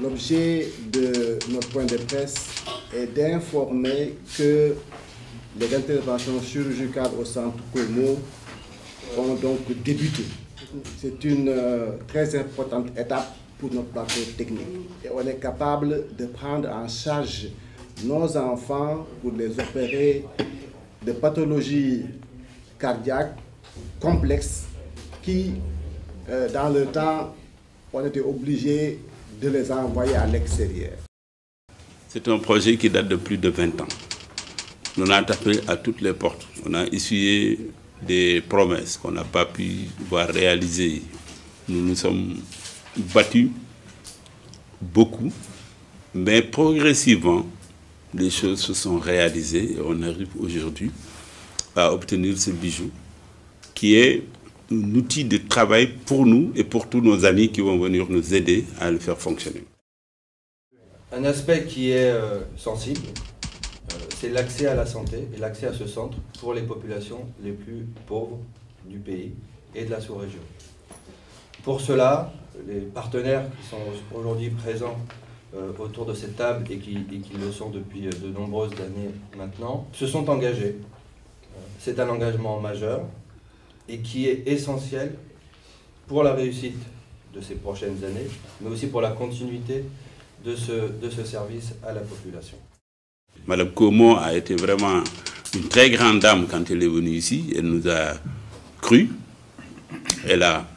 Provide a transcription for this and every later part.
L'objet de notre point de presse est d'informer que les interventions chirurgicales au centre Como ont donc débuté. C'est une très importante étape pour notre plateau technique. Et on est capable de prendre en charge nos enfants pour les opérer de pathologies cardiaques complexes qui, dans le temps, on était obligé de les envoyer à l'extérieur. C'est un projet qui date de plus de 20 ans. On a tapé à toutes les portes. On a essuyé des promesses qu'on n'a pas pu voir réaliser. Nous nous sommes battus beaucoup, mais progressivement, les choses se sont réalisées et on arrive aujourd'hui à obtenir ce bijou qui est un outil de travail pour nous et pour tous nos amis qui vont venir nous aider à le faire fonctionner. Un aspect qui est sensible, c'est l'accès à la santé et l'accès à ce centre pour les populations les plus pauvres du pays et de la sous-région. Pour cela, les partenaires qui sont aujourd'hui présents autour de cette table et qui le sont depuis de nombreuses années maintenant, se sont engagés. C'est un engagement majeur et qui est essentiel pour la réussite de ces prochaines années, mais aussi pour la continuité de ce service à la population. Madame Como a été vraiment une très grande dame quand elle est venue ici. Elle nous a cru. Elle a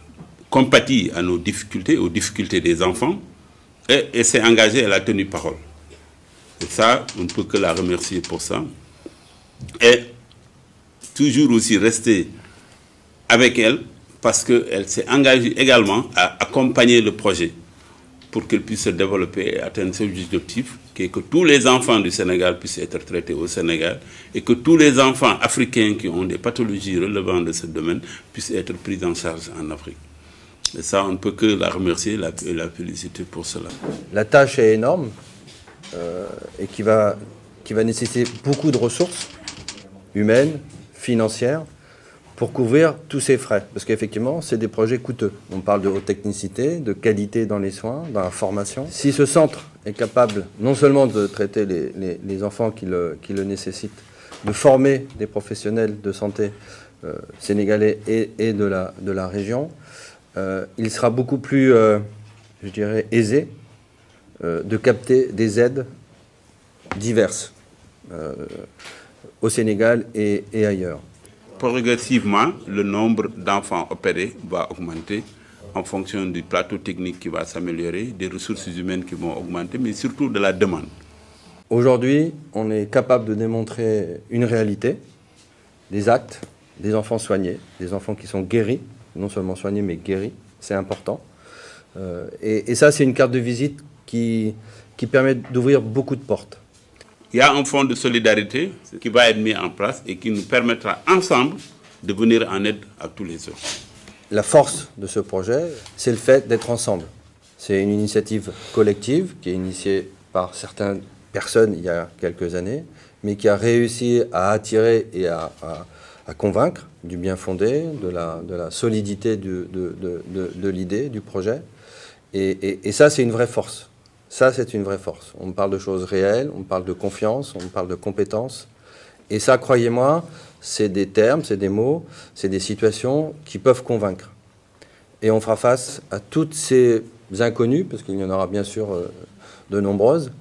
compati à nos difficultés, aux difficultés des enfants. Et elle s'est engagée, elle a tenu parole. Et ça, on ne peut que la remercier pour ça. Et toujours aussi rester avec elle parce qu'elle s'est engagée également à accompagner le projet pour qu'il puisse se développer et atteindre ce objectif, qui est que tous les enfants du Sénégal puissent être traités au Sénégal et que tous les enfants africains qui ont des pathologies relevant de ce domaine puissent être pris en charge en Afrique. Et ça, on ne peut que la remercier et la féliciter pour cela. La tâche est énorme et qui va nécessiter beaucoup de ressources humaines, financières, pour couvrir tous ces frais. Parce qu'effectivement, c'est des projets coûteux. On parle de haute technicité, de qualité dans les soins, dans la formation. Si ce centre est capable non seulement de traiter les enfants qui le nécessitent, de former des professionnels de santé sénégalais et de la région, il sera beaucoup plus, je dirais, aisé de capter des aides diverses au Sénégal et ailleurs. Progressivement, le nombre d'enfants opérés va augmenter en fonction du plateau technique qui va s'améliorer, des ressources humaines qui vont augmenter, mais surtout de la demande. Aujourd'hui, on est capable de démontrer une réalité, des actes, des enfants soignés, des enfants qui sont guéris, non seulement soignés, mais guéris, c'est important. Et ça, c'est une carte de visite qui permet d'ouvrir beaucoup de portes. Il y a un fonds de solidarité qui va être mis en place et qui nous permettra ensemble de venir en aide à tous les autres. La force de ce projet, c'est le fait d'être ensemble. C'est une initiative collective qui est initiée par certaines personnes il y a quelques années, mais qui a réussi à attirer et à convaincre du bien fondé, de la solidité de l'idée, du projet. Et ça, c'est une vraie force. Ça, c'est une vraie force. On parle de choses réelles, on parle de confiance, on parle de compétences. Et ça, croyez-moi, c'est des termes, c'est des mots, c'est des situations qui peuvent convaincre. Et on fera face à toutes ces inconnues, parce qu'il y en aura bien sûr de nombreuses,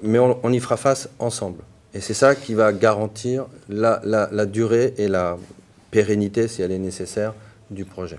mais on y fera face ensemble. Et c'est ça qui va garantir la durée et la pérennité, si elle est nécessaire, du projet.